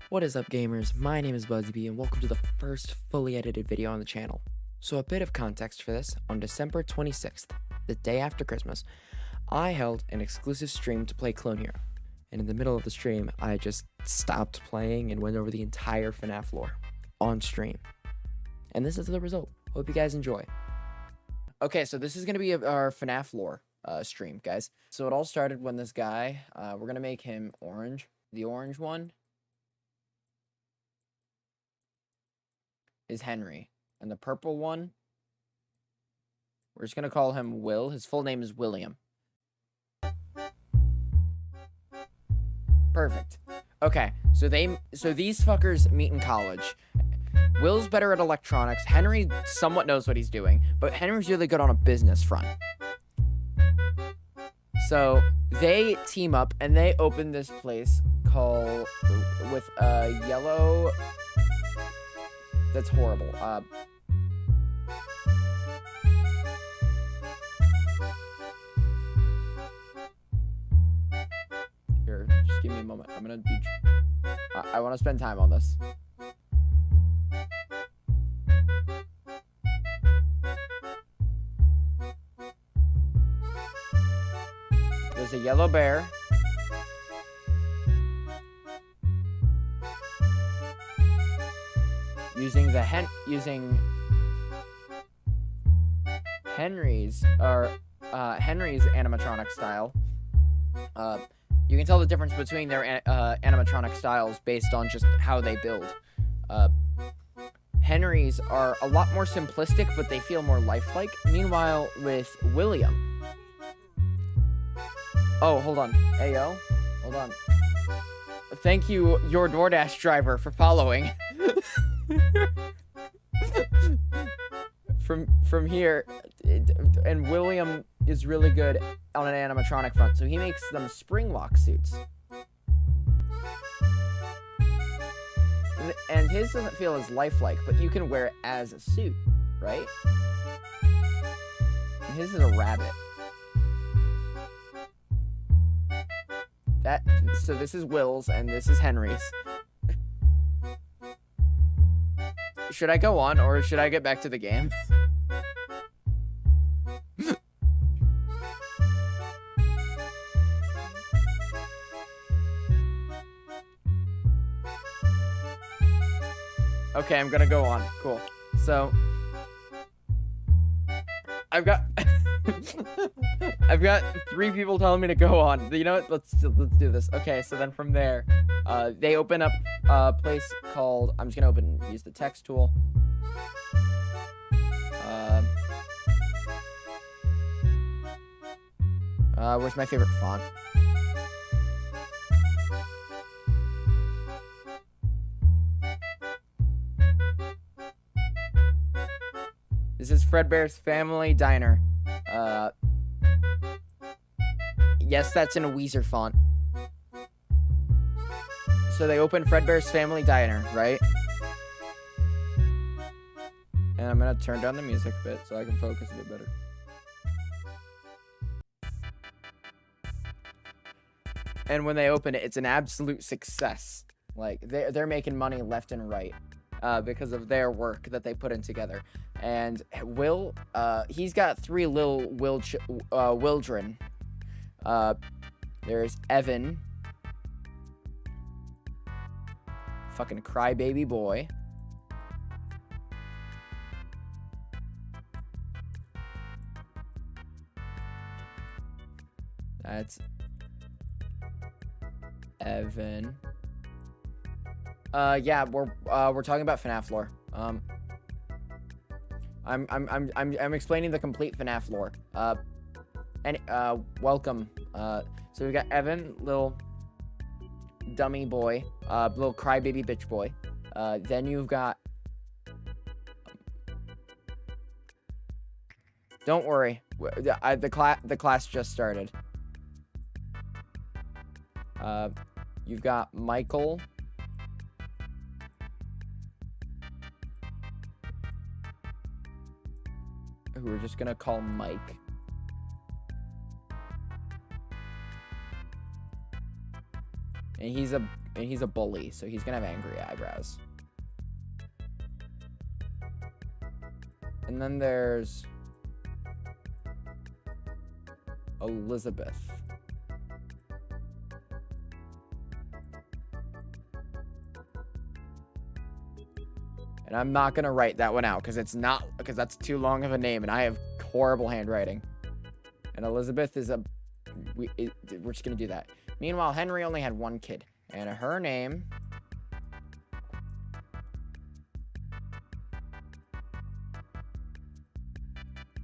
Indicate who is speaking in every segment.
Speaker 1: What is up, gamers? My name is BuzzyB, and welcome to the first fully edited video on the channel. So a bit of context for this: on December 26th, the day after Christmas, I held an exclusive stream to play Clone Hero. And in the middle of the stream, I just stopped playing and went over the entire Fnaf lore on stream. And this is the result. Hope you guys enjoy. Okay, so this is going to be our Fnaf lore stream, guys. So it all started when this guy, we're going to make him orange. The orange one is Henry, and the purple one, we're just gonna call him Will. His full name is William. Perfect. Okay, so these fuckers meet in college. Will's better at electronics. Henry somewhat knows what he's doing, but Henry's really good on a business front. So they team up and they open this place called with a yellow. That's horrible. Here, just give me a moment. I'm gonna be. I want to spend time on this. There's a yellow bear. Using Henry's animatronic style. You can tell the difference between their animatronic styles based on just how they build. Henry's are a lot more simplistic, but they feel more lifelike. Meanwhile, with William. Oh, hold on. Ayo, hold on. Thank you, your DoorDash driver, for following. From here, and William is really good on an animatronic front, so he makes them springlock suits. And his doesn't feel as lifelike, but you can wear it as a suit, right? And his is a rabbit. So this is Will's and this is Henry's. Should I go on, or should I get back to the game? Okay, I'm gonna go on. Cool. So I've got I've got 3 people telling me to go on. You know what? Let's do this. Okay, so then from there, they open up a place called. I'm just gonna use the text tool. Where's my favorite font? This is Fredbear's Family Diner. Yes, that's in a Weezer font. So they open Fredbear's Family Diner, right? And I'm gonna turn down the music a bit so I can focus a bit better. And when they open it, it's an absolute success. Like, they're making money left and right because of their work that they put in together. And Will, he's got 3 little Wildren. There's Evan. Fucking crybaby boy. That's Evan. Yeah, we're talking about Fnaf lore. I'm explaining the complete Fnaf lore. And welcome. So we got Evan, little dummy boy, little crybaby bitch boy. Then you've got. Don't worry, the class just started. You've got Michael. Who we're just gonna call Mike. And he's a bully, so he's gonna have angry eyebrows. And then there's Elizabeth. And I'm not gonna write that one out because that's too long of a name, and I have horrible handwriting. And Elizabeth is we're just gonna do that. Meanwhile, Henry only had one kid, and her name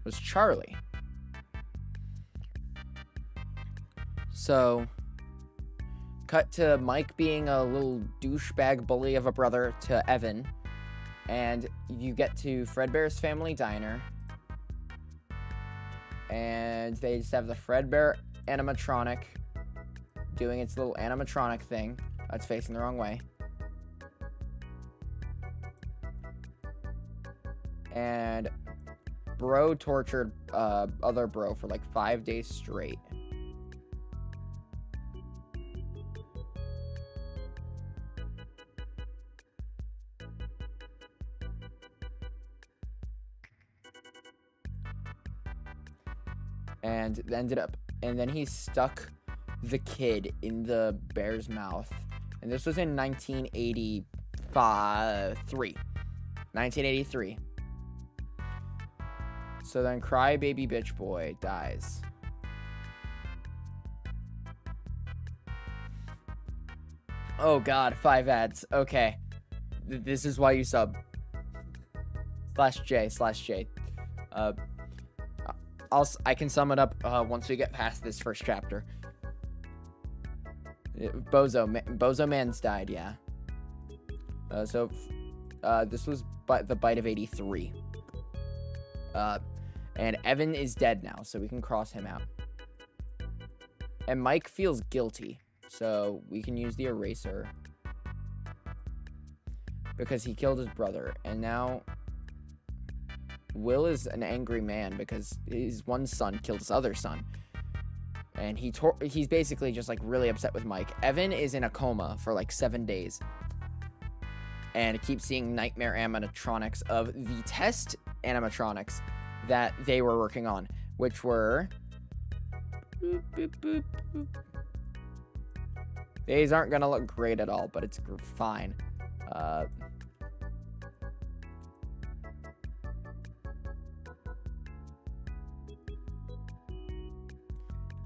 Speaker 1: was Charlie. So, cut to Mike being a little douchebag bully of a brother to Evan. And you get to Fredbear's Family Diner. And they just have the Fredbear animatronic doing its little animatronic thing. It's facing the wrong way. And Bro tortured other bro for like 5 days straight. And then he stuck the kid in the bear's mouth. And this was in 1983. So then Crybaby Bitch Boy dies. Oh god, 5 ads. Okay. This is why you sub. /J. I can sum it up once we get past this first chapter. Bozo Man's died, yeah. So this was the bite of 83. And Evan is dead now, so we can cross him out. And Mike feels guilty, so we can use the eraser. Because he killed his brother, and now Will is an angry man because his one son killed his other son. And he's basically just like really upset with Mike. Evan is in a coma for like 7 days. And keeps seeing nightmare animatronics of the test animatronics that they were working on, which were boop, boop, boop, boop. These aren't gonna look great at all, but it's fine.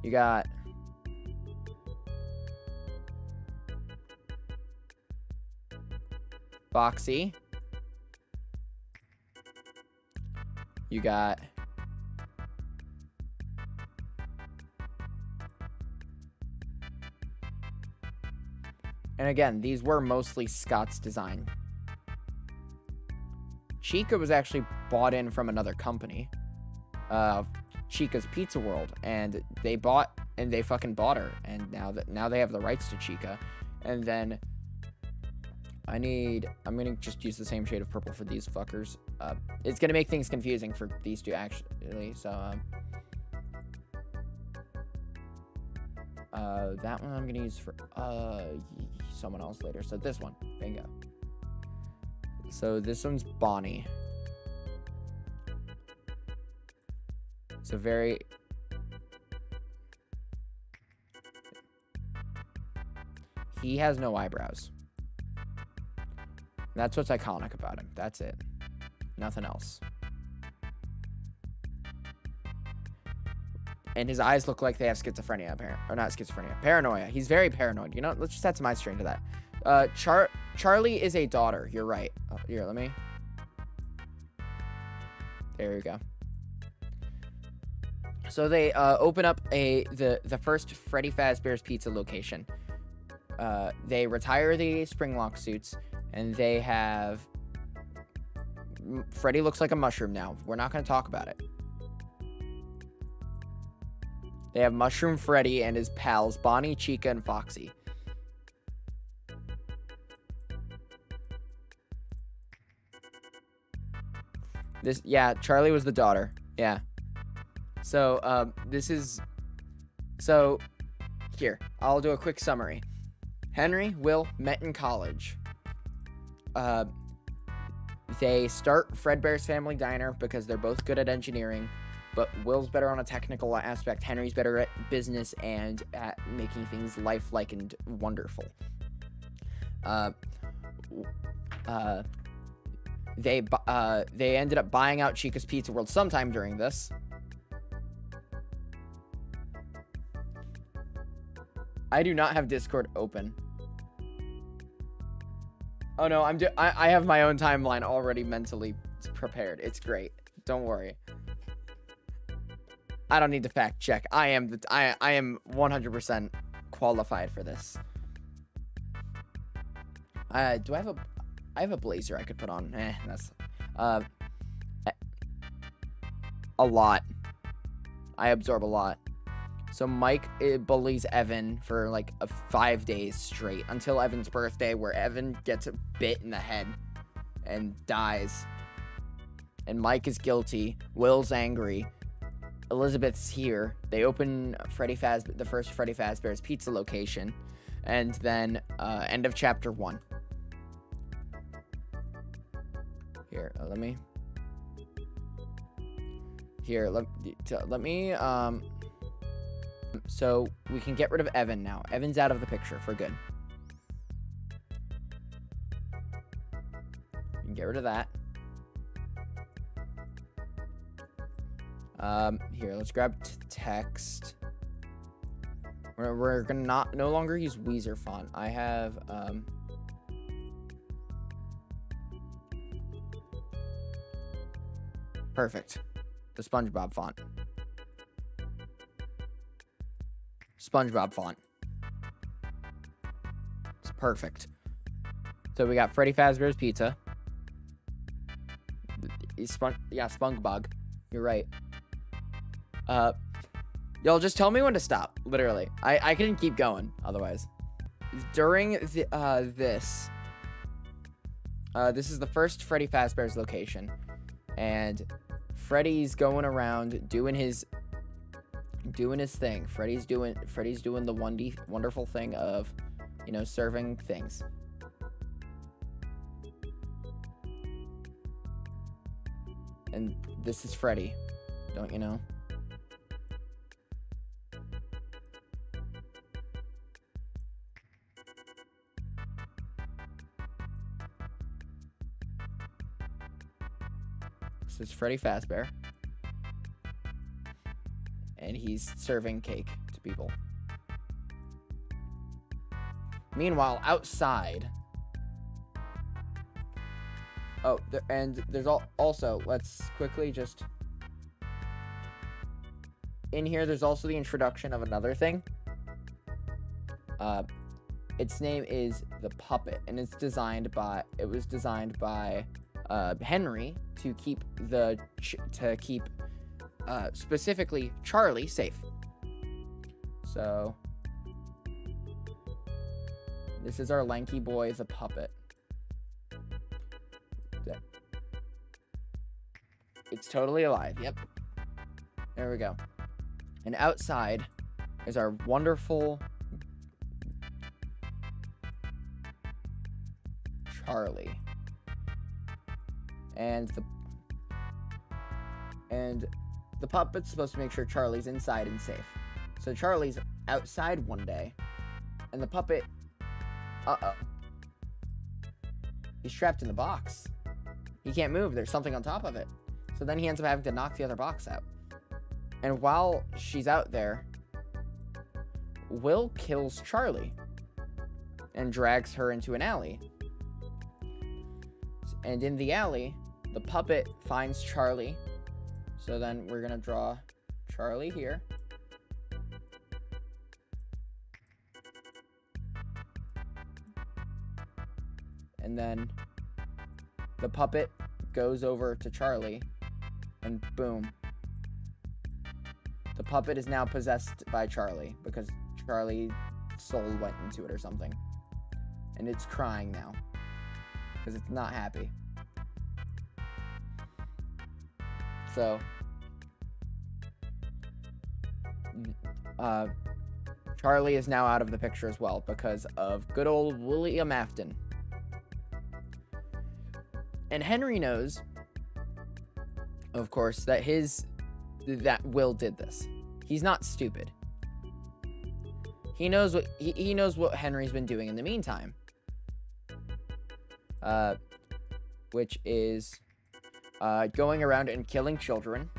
Speaker 1: You got Foxy. You got and again, these were mostly Scott's design. Chica was actually bought in from another company. Chica's Pizza World, and they fucking bought her, and now they have the rights to Chica. And then I'm gonna just use the same shade of purple for these fuckers. It's gonna make things confusing for these two actually, so that one I'm gonna use for someone else later. So this one, bingo. So this one's Bonnie. So he has no eyebrows. That's what's iconic about him. That's it. Nothing else. And his eyes look like they have schizophrenia, or not schizophrenia, paranoia. He's very paranoid. You know, let's just add some eye strain to that. Charlie is a daughter. You're right. Oh, here, let me. There you go. So they open up the first Freddy Fazbear's Pizza location. They retire the Springlock suits, and they have Freddy looks like a mushroom now. We're not going to talk about it. They have Mushroom Freddy and his pals, Bonnie, Chica, and Foxy. Charlie was the daughter. Yeah. So, here, I'll do a quick summary. Henry, Will met in college. They start Fredbear's Family Diner because they're both good at engineering, but Will's better on a technical aspect. Henry's better at business and at making things lifelike and wonderful. They ended up buying out Chica's Pizza World sometime during this. I do not have Discord open. Oh no, I have my own timeline already mentally prepared. It's great. Don't worry. I don't need to fact check. I am 100% qualified for this. I have a blazer I could put on. That's a lot. I absorb a lot. So Mike bullies Evan for like 5 days straight until Evan's birthday, where Evan gets bit in the head and dies. And Mike is guilty. Will's angry. Elizabeth's here. They open the first Freddy Fazbear's Pizza location. And then end of chapter 1. Here, let me so we can get rid of Evan now. Evan's out of the picture for good. We can get rid of that. Here, let's grab text. We're gonna no longer use Weezer font. I have perfect. The SpongeBob font. SpongeBob font. It's perfect. So we got Freddy Fazbear's Pizza. SpongeBob. You're right. Y'all just tell me when to stop. Literally, I can keep going otherwise. During this is the first Freddy Fazbear's location, and Freddy's going around doing his thing. Freddy's doing the wonderful thing of, serving things. And this is Freddy, don't you know? This is Freddy Fazbear. And he's serving cake to people. Meanwhile, outside... Oh, and there's also, let's quickly just... In here, there's also the introduction of another thing. Its name is the Puppet, and it was designed by Henry to keep specifically Charlie safe. So this is our lanky boy, the Puppet. It's totally alive. Yep. There we go. And outside is our wonderful Charlie. And the puppet's supposed to make sure Charlie's inside and safe. So Charlie's outside one day, and the puppet, he's trapped in the box. He can't move. There's something on top of it. So then he ends up having to knock the other box out. And while she's out there, Will kills Charlie and drags her into an alley. And in the alley, the puppet finds Charlie. So then we're going to draw Charlie here. And then the puppet goes over to Charlie, and boom. The puppet is now possessed by Charlie because Charlie's soul went into it or something. And it's crying now because it's not happy. So Charlie is now out of the picture as well because of good old William Afton. And Henry knows, of course, that Will did this. He's not stupid. He knows what Henry's been doing in the meantime. Which is going around and killing children.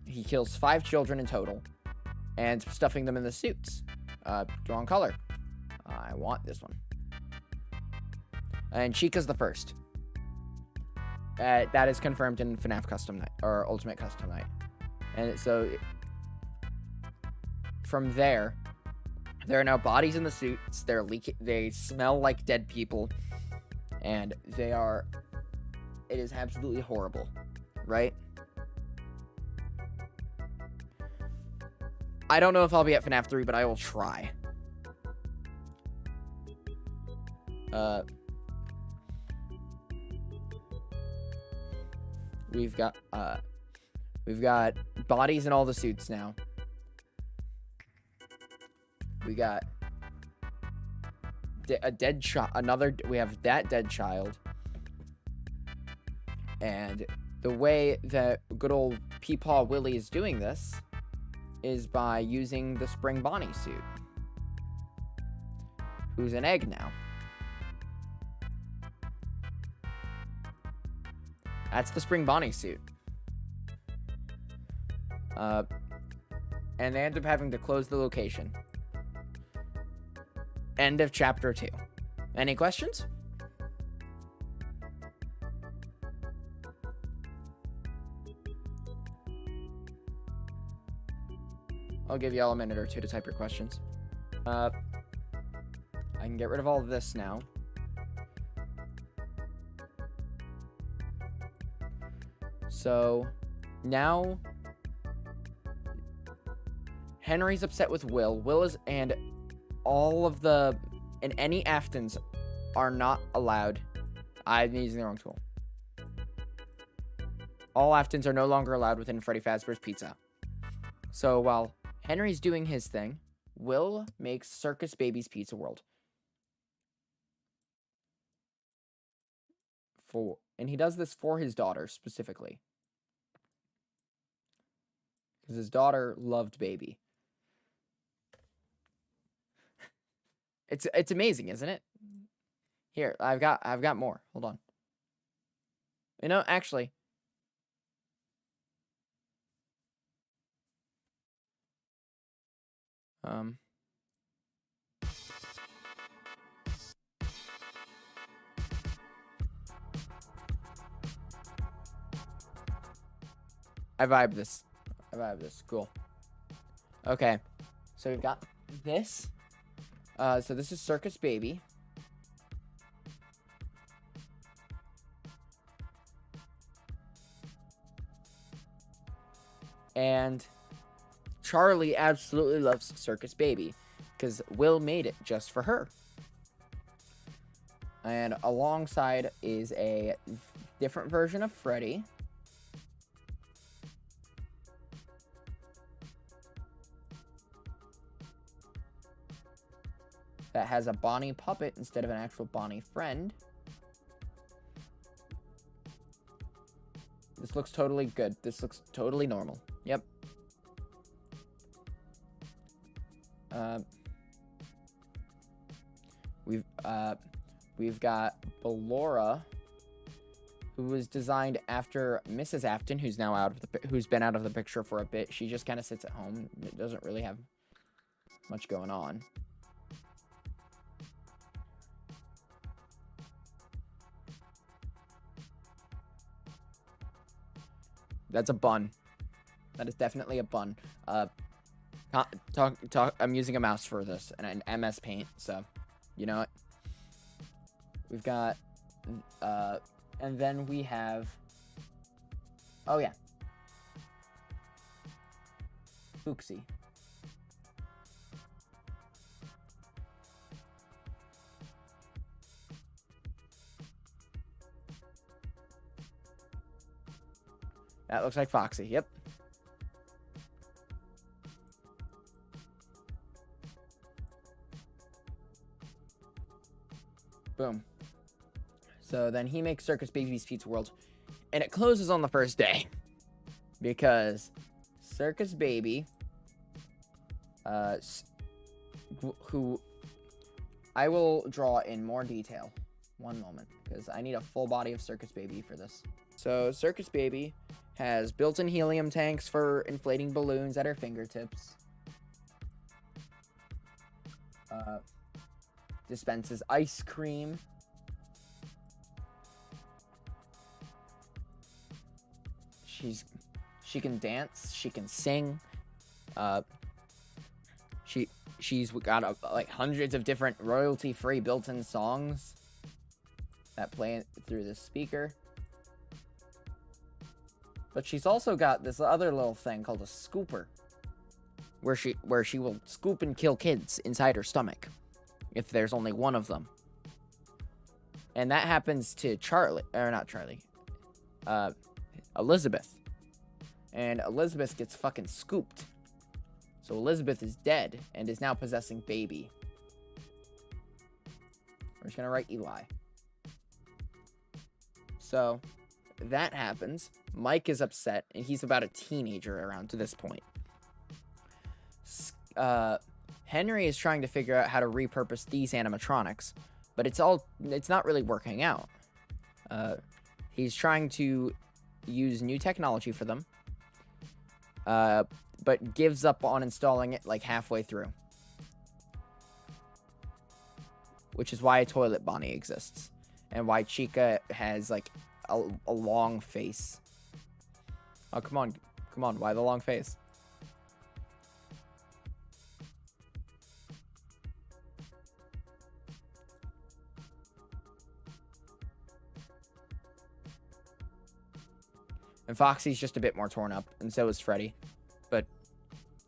Speaker 1: He kills 5 children in total and stuffing them in the suits. Wrong color. I want this one. And Chica's the first. That is confirmed in Fnaf Custom Night, or Ultimate Custom Night. And so, from there are now bodies in the suits. They're leaking. They smell like dead people. And it is absolutely horrible. Right? I don't know if I'll be at FNAF 3, but I will try. We've got bodies in all the suits now. We got a dead child. We have that dead child. And the way that good old Peepaw Willie is doing this is by using the Spring Bonnie suit, who's an egg now. That's the Spring Bonnie suit. And they end up having to close the location. End of chapter 2. Any questions? I'll give you all a minute or two to type your questions. I can get rid of all of this now. So, now Henry's upset with Will. And any Aftons are not allowed. I'm using the wrong tool. All Aftons are no longer allowed within Freddy Fazbear's Pizza. So while Henry's doing his thing, Will makes Circus Baby's Pizza World. And he does this for his daughter specifically. Because his daughter loved Baby. It's amazing, isn't it? Here, I've got more. Hold on. You know, actually, I vibe this. Cool. Okay. So we've got this. So this is Circus Baby. And Charlie absolutely loves Circus Baby because Will made it just for her. And alongside is a different version of Freddy. That has a Bonnie puppet instead of an actual Bonnie friend. This looks totally good. This looks totally normal. Yep. We've got Ballora, who was designed after Mrs. Afton, who's been out of the picture for a bit. She just kind of sits at home. It doesn't really have much going on. That's a bun. That is definitely a bun. I'm using a mouse for this and an MS Paint, so you know what? We've got, and then we have, oh yeah, Booksy. That looks like Foxy, yep. So then he makes Circus Baby's Pizza World, and it closes on the first day because Circus Baby, who I will draw in more detail. One moment, because I need a full body of Circus Baby for this. So Circus Baby has built-in helium tanks for inflating balloons at her fingertips. Dispenses ice cream. She can dance. She can sing. She's got like hundreds of different royalty-free built-in songs that play through the speaker. But she's also got this other little thing called a scooper, where she will scoop and kill kids inside her stomach if there's only one of them. And that happens to Elizabeth. And Elizabeth gets fucking scooped. So Elizabeth is dead and is now possessing Baby. We're just gonna write Eli. So that happens. Mike is upset, and he's about a teenager around to this point. Henry is trying to figure out how to repurpose these animatronics, but it's not really working out. He's trying to use new technology for them, but gives up on installing it like halfway through. Which is why Toilet Bonnie exists, and why Chica has like a long face. Oh, come on, why the long face? And Foxy's just a bit more torn up, and so is Freddy. But,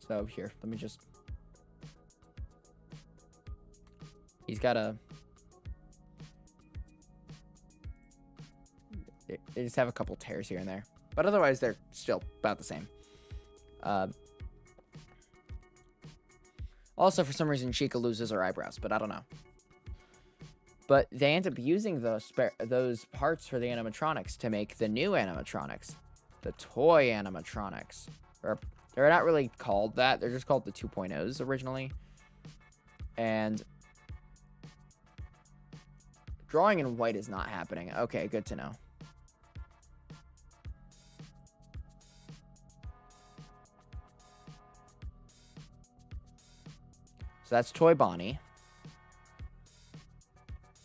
Speaker 1: so here, let me just... He's got a... They just have a couple tears here and there. But otherwise, they're still about the same. Also, for some reason, Chica loses her eyebrows, but I don't know. But they end up using those parts for the animatronics to make the new animatronics. The toy animatronics. Or, they're not really called that. They're just called the 2.0s originally. And drawing in white is not happening. Okay, good to know. So that's Toy Bonnie.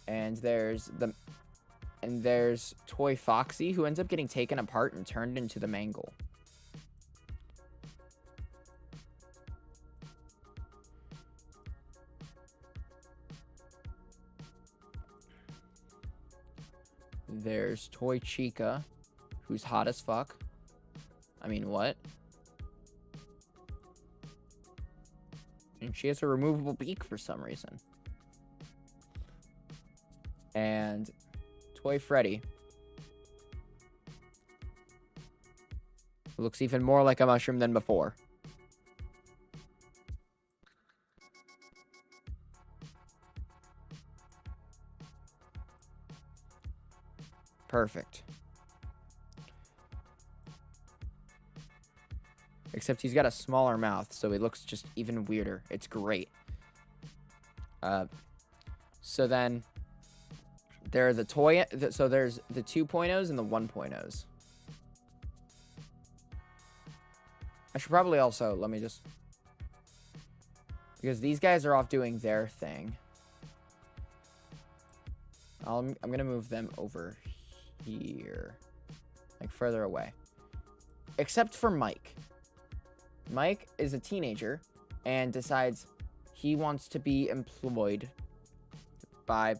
Speaker 1: And there's Toy Foxy, who ends up getting taken apart and turned into the Mangle. There's Toy Chica, who's hot as fuck. I mean, what? And she has a removable beak for some reason. And Toy Freddy, who looks even more like a mushroom than before. Perfect. Except he's got a smaller mouth, so he looks just even weirder. It's great. So then there are so there's the 2.0s and the 1.0s. I should probably also, let me just, because these guys are off doing their thing. I'm going to move them over here, like further away. Except for Mike. Mike is a teenager and decides he wants to be employed by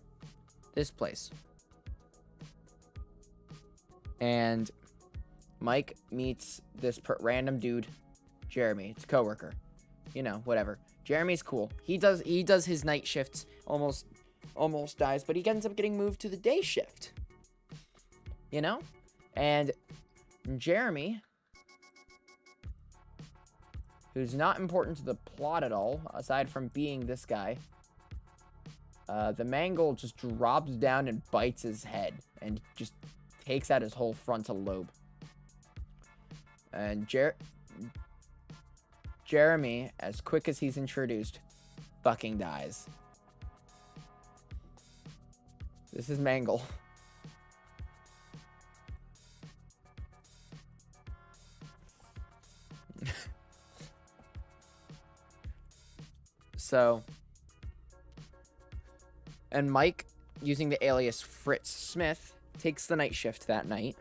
Speaker 1: this place. And Mike meets this random dude, Jeremy. It's a coworker. You know, whatever. Jeremy's cool. He does his night shifts, almost dies, but he ends up getting moved to the day shift. You know? And Jeremy, who's not important to the plot at all, aside from being this guy, the mangle just drops down and bites his head and just takes out his whole frontal lobe. And Jeremy, as quick as he's introduced, fucking dies. This is Mangle. So, and Mike, using the alias Fritz Smith, takes the night shift that night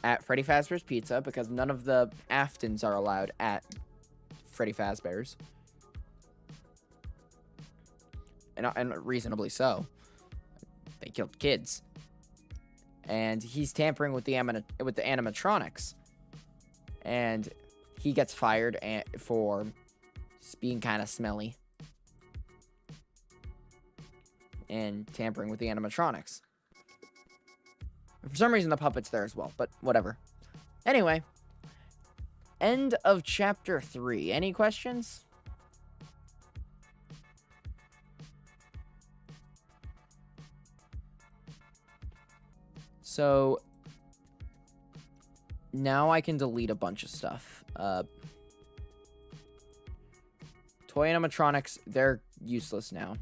Speaker 1: at Freddy Fazbear's Pizza because none of the Aftons are allowed at Freddy Fazbear's. And reasonably so. They killed kids. And he's tampering with the animatronics. And he gets fired for being kind of smelly. And tampering with the animatronics. For some reason, the puppet's there as well, but whatever. Anyway, end of chapter 3. Any questions? So, now I can delete a bunch of stuff. Toy animatronics, they're useless now.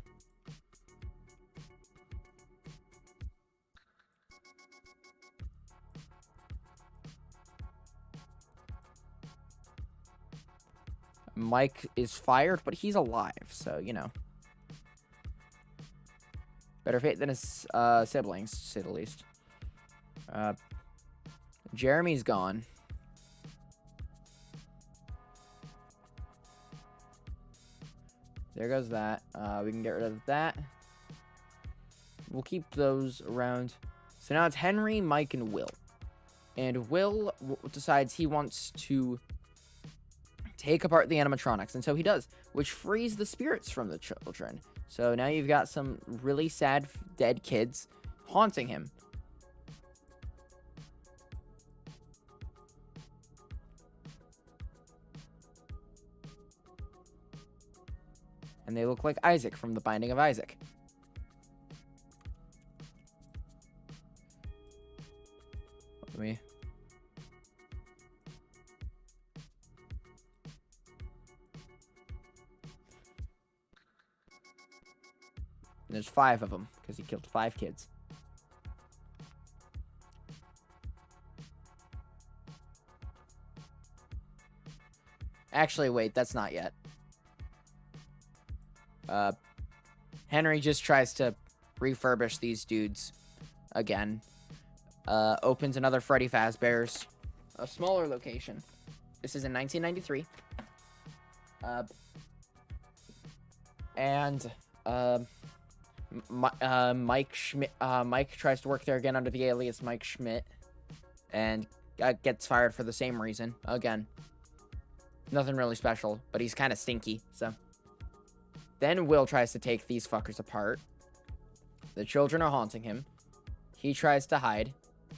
Speaker 1: Mike is fired, but he's alive, so, you know. Better fate than his siblings, to say the least. Jeremy's gone. There goes that. We can get rid of that. We'll keep those around. So now it's Henry, Mike, and Will. And Will decides he wants to take apart the animatronics, and so he does, which frees the spirits from the children. So now you've got some really sad dead kids haunting him. And they look like Isaac from The Binding of Isaac. Let me... And there's 5 of them, because he killed 5 kids. Actually, wait, that's not yet. Henry just tries to refurbish these dudes again. Opens another Freddy Fazbear's, a smaller location. This is in 1993. Mike Schmidt. Mike tries to work there again under the alias Mike Schmidt, and gets fired for the same reason again. Nothing really special, but he's kind of stinky. So then Will tries to take these fuckers apart. The children are haunting him. He tries to hide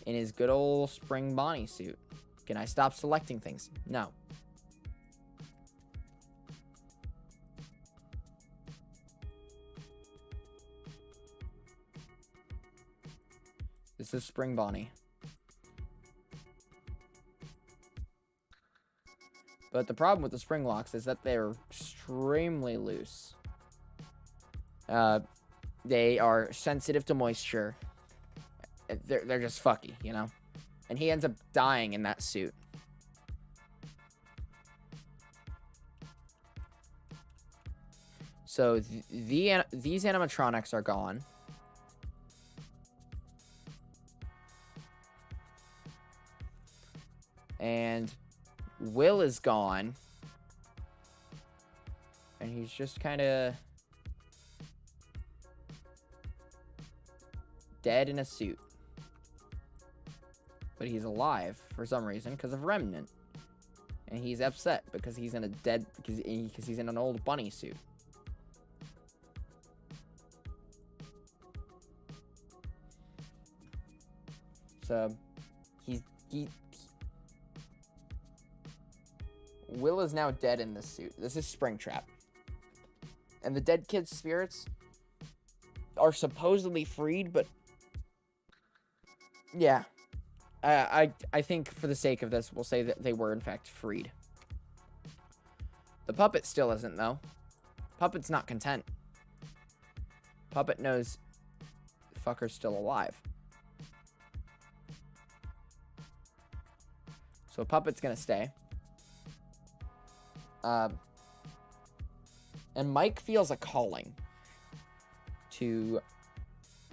Speaker 1: in his good old spring Bonnie suit. Can I stop selecting things? No. This is Spring Bonnie. But the problem with the spring locks is that they're extremely loose. They are sensitive to moisture. They're just fucky, you know? And he ends up dying in that suit. So these animatronics are gone. And Will is gone. And he's just kind of dead in a suit. But he's alive for some reason because of Remnant. And he's upset because he's in a because he's in an old bunny suit. So Will is now dead in this suit. This is Springtrap. And the dead kid's spirits are supposedly freed, but yeah. I think for the sake of this, we'll say that they were in fact freed. The puppet still isn't, though. Puppet's not content. Puppet knows the fucker's still alive. So Puppet's gonna stay. And Mike feels a calling to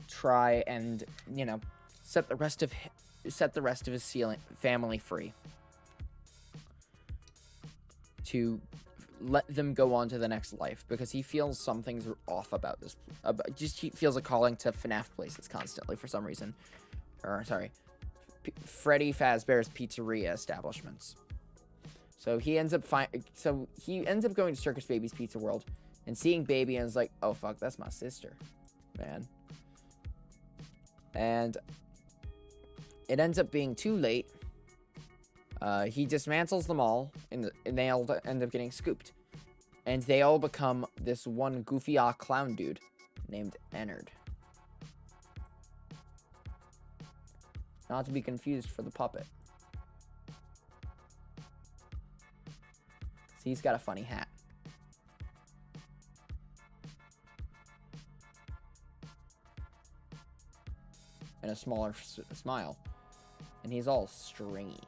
Speaker 1: try and, you know, set the rest of his family free. To let them go on to the next life, because he feels something's off about this. He feels a calling to Fnaf places constantly for some reason. Or, sorry, Freddy Fazbear's Pizzeria establishments. So he ends up going to Circus Baby's Pizza World and seeing Baby and is like, oh fuck, that's my sister, man. And it ends up being too late. He dismantles them all, and they all end up getting scooped. And they all become this one goofy-ass clown dude named Ennard. Not to be confused for the puppet. See, he's got a funny hat. And a smaller smile. And he's all stringy.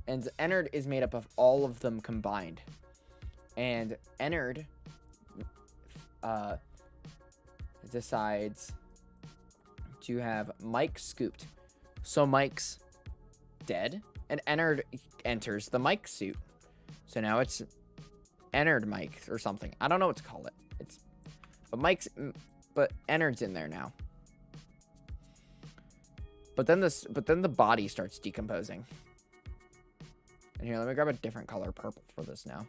Speaker 1: And Ennard is made up of all of them combined. And Ennard decides to have Mike scooped. So Mike's dead, and Ennard enters the Mike suit. So now it's Ennard Mike or something. I don't know what to call it. But Ennard's in there now. But then the body starts decomposing. And here, let me grab a different color purple for this now.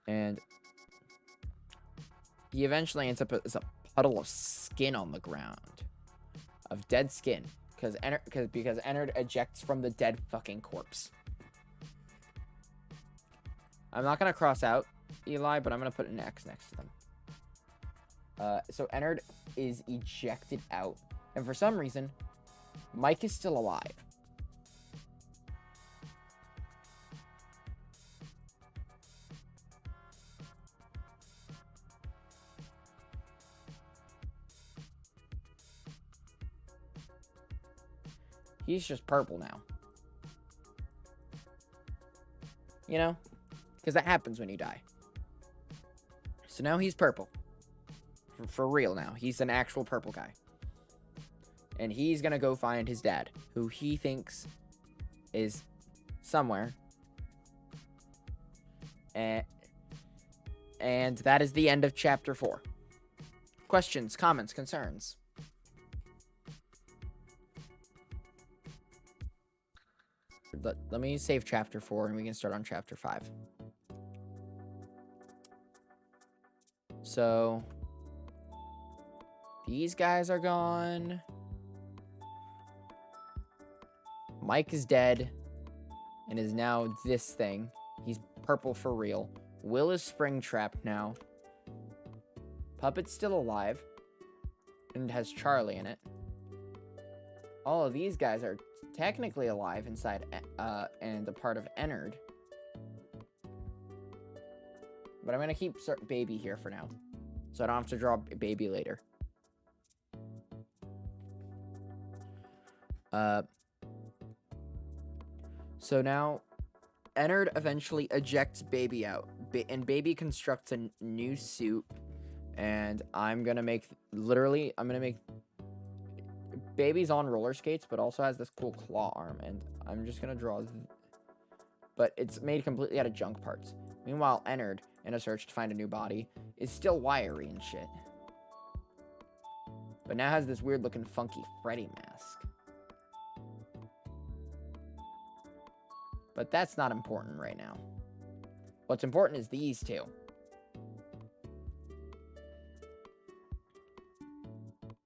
Speaker 1: And he eventually ends up as a puddle of skin on the ground. Of dead skin. Because Ennard ejects from the dead fucking corpse. I'm not going to cross out Eli, but I'm going to put an X next to them. So Ennard is ejected out. And for some reason, Mike is still alive. He's just purple now. You know? Because that happens when you die. So now he's purple. For real now. He's an actual purple guy. And he's gonna go find his dad, who he thinks is somewhere. And that is the end of chapter 4. Questions, comments, concerns? Let me save chapter 4 and we can start on chapter 5. So these guys are gone. Mike is dead and is now this thing. He's purple for real. Will is spring-trapped now. Puppet's still alive and has Charlie in it. All of these guys are technically alive inside and a part of Ennard. But I'm going to keep Baby here for now. So I don't have to draw Baby later. So now Ennard eventually ejects Baby out. And Baby constructs a new suit. And I'm going to make... Literally, I'm going to make... Baby's on roller skates, but also has this cool claw arm. And I'm just going to draw... But it's made completely out of junk parts. Meanwhile, Ennard, in a search to find a new body, is still wiry and shit. But now has this weird-looking funky Freddy mask. But that's not important right now. What's important is these two.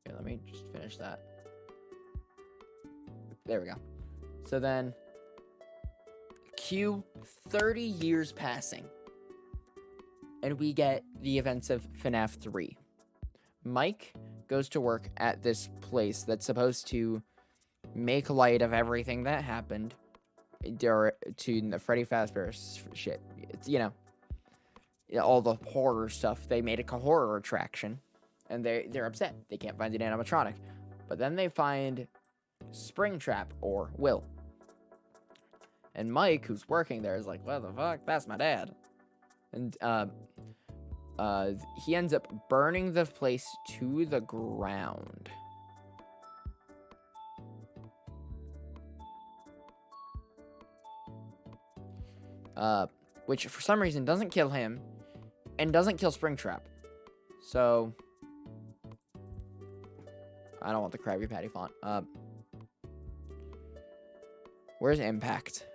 Speaker 1: Here, let me just finish that. there we go. So then, cue 30 years passing, and we get the events of FNAF 3. Mike goes to work at this place that's supposed to make light of everything that happened to the Freddy Fazbear shit. It's, all the horror stuff. They made a horror attraction, and they're upset. They can't find an animatronic. But then they find Springtrap, or Will. And Mike, who's working there, is like, what the fuck? That's my dad. And he ends up burning the place to the ground. Which for some reason doesn't kill him and doesn't kill Springtrap. So I don't want the Krabby Patty font. Where's Impact?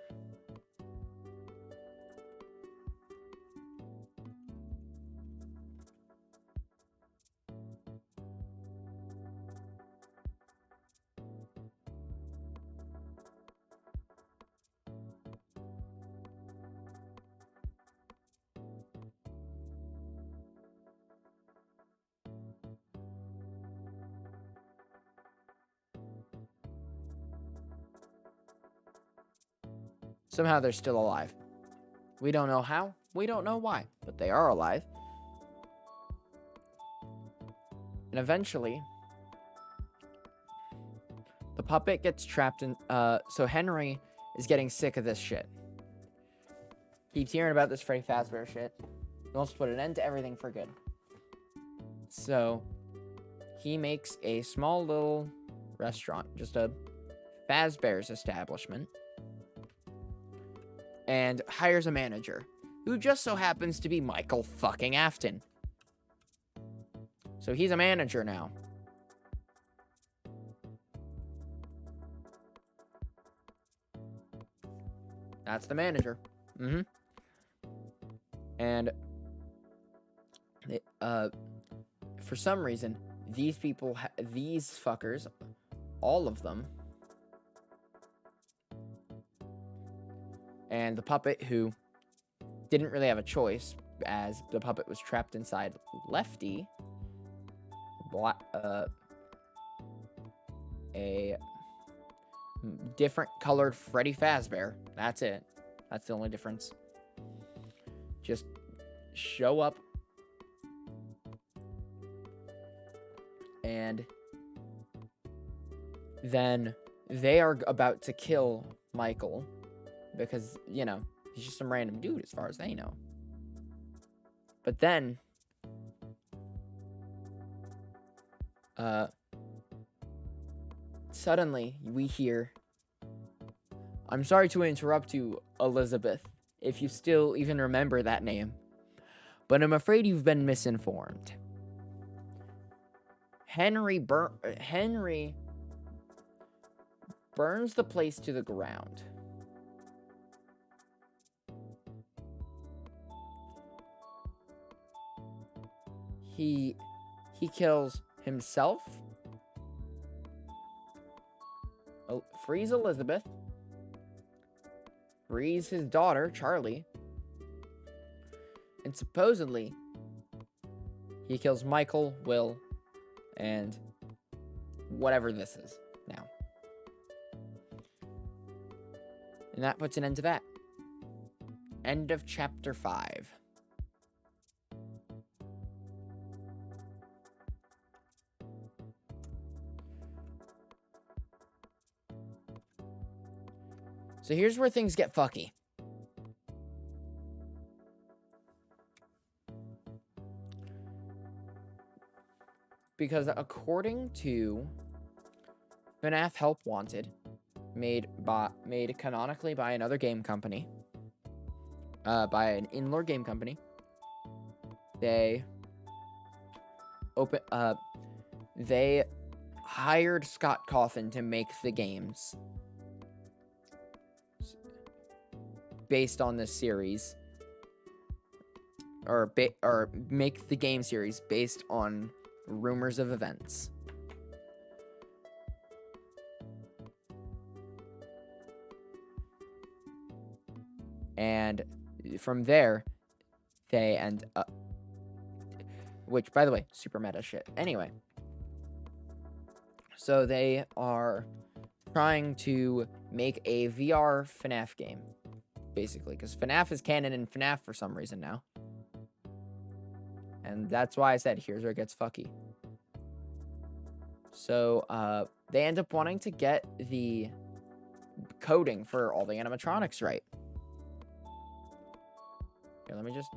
Speaker 1: Somehow they're still alive. We don't know how. We don't know why. But they are alive. And eventually, the puppet gets trapped in... So Henry is getting sick of this shit. Keeps hearing about this Freddy Fazbear shit. He wants to put an end to everything for good. So, he makes a small little restaurant. Just a Fazbear's establishment. And hires a manager, who just so happens to be Michael fucking Afton. So he's a manager now. That's the manager. And for some reason, these people, these fuckers, all of them, and the puppet, who didn't really have a choice, as the puppet was trapped inside Lefty, a different colored Freddy Fazbear. That's it. That's the only difference. Just show up, and then they are about to kill Michael. Because, he's just some random dude as far as they know. But then, suddenly we hear, I'm sorry to interrupt you, Elizabeth, if you still even remember that name, but I'm afraid you've been misinformed. Henry burns the place to the ground. He kills himself, frees Elizabeth, frees his daughter, Charlie, and supposedly he kills Michael, Will, and whatever this is now. And that puts an end to that. End of chapter 5. So here's where things get fucky. Because according to FNAF Help Wanted, made canonically by another game company, by an in-lore game company, they hired Scott Cawthon to make the games based on this series, or make the game series based on rumors of events. And from there, they end up... Which, by the way, super meta shit. Anyway. So they are trying to make a VR Fnaf game, basically. Because Fnaf is canon in Fnaf for some reason now. And that's why I said, here's where it gets fucky. So, they end up wanting to get the coding for all the animatronics right. Here, let me just...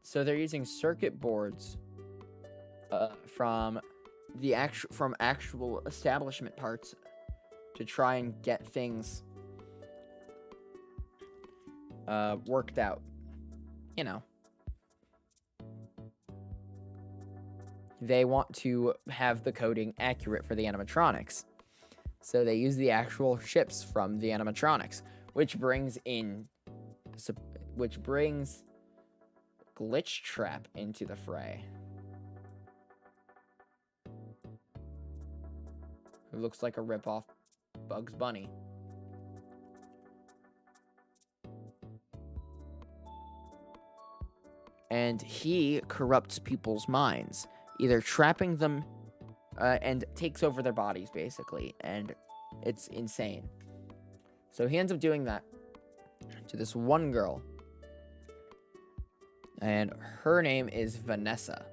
Speaker 1: So they're using circuit boards from actual establishment parts to try and get things worked out. You know. They want to have the coding accurate for the animatronics. So they use the actual chips from the animatronics, which brings Glitch Trap into the fray. Who looks like a ripoff Bugs Bunny. And he corrupts people's minds, either trapping them and takes over their bodies, basically. And it's insane. So he ends up doing that to this one girl. And her name is Vanessa.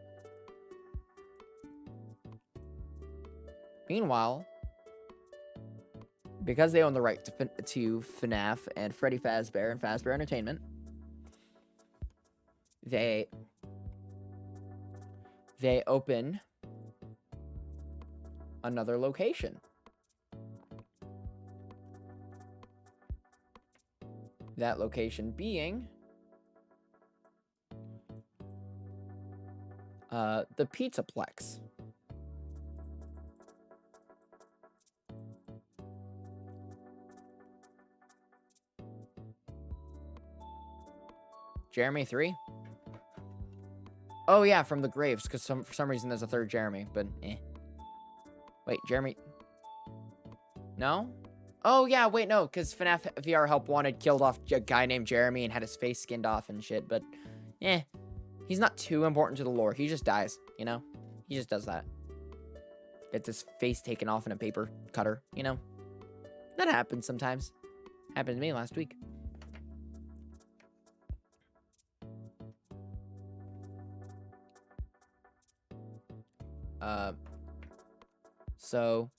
Speaker 1: Meanwhile, because they own the right to Fnaf and Freddy Fazbear and Fazbear Entertainment, they open another location. That location being the Pizzaplex. Jeremy 3? Oh yeah, from the graves, because for some reason there's a third Jeremy, but eh. Wait, Jeremy... No? Oh yeah, wait, no, because FNAF VR Help Wanted killed off a guy named Jeremy and had his face skinned off and shit, but eh. He's not too important to the lore. He just dies, you know? He just does that. Gets his face taken off in a paper cutter, you know? That happens sometimes. Happened to me last week. So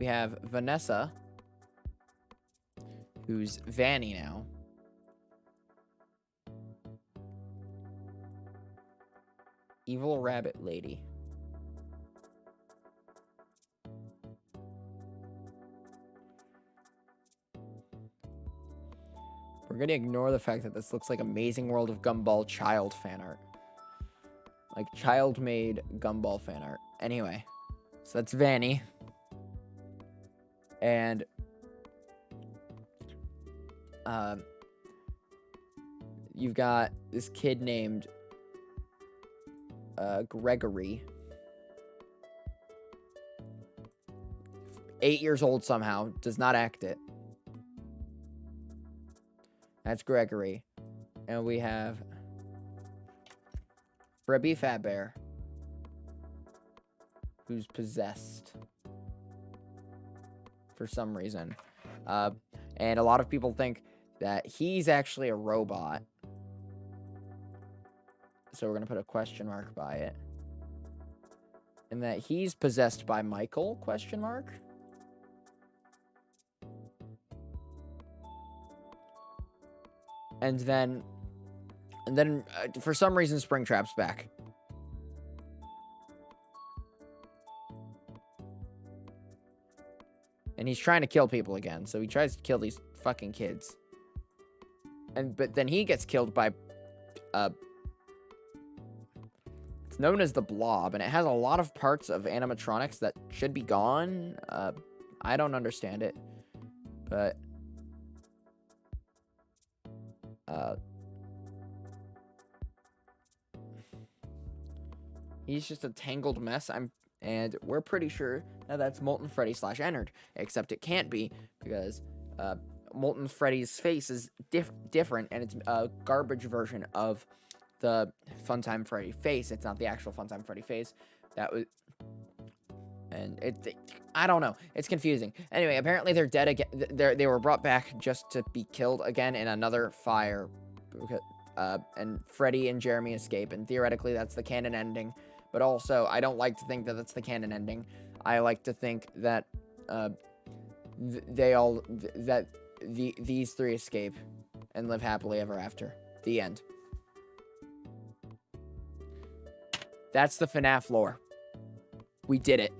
Speaker 1: we have Vanessa, who's Vanny now. Evil Rabbit Lady. We're gonna ignore the fact that this looks like Amazing World of Gumball child fan art. Like child-made Gumball fan art. Anyway, so that's Vanny. And you've got this kid named Gregory. 8 years old somehow. Does not act it. That's Gregory. And we have Frebby Fatbear, who's possessed for some reason. And a lot of people think that he's actually a robot. So we're going to put a question mark by it. And that he's possessed by Michael, question mark. And then for some reason, Springtrap's back. And he's trying to kill people again. So he tries to kill these fucking kids. But then he gets killed by... it's known as the Blob. And it has a lot of parts of animatronics that should be gone. I don't understand it. But... He's just a tangled mess. And we're pretty sure that that's Molten Freddy / Ennard, except it can't be because Molten Freddy's face is different, and it's a garbage version of the Funtime Freddy face. It's not the actual Funtime Freddy face. That was, and I don't know. It's confusing. Anyway, apparently they're dead again. They were brought back just to be killed again in another fire, and Freddy and Jeremy escape, and theoretically that's the canon ending. But also, I don't like to think that that's the canon ending. I like to think that these three escape and live happily ever after. The end. That's the FNAF lore. We did it.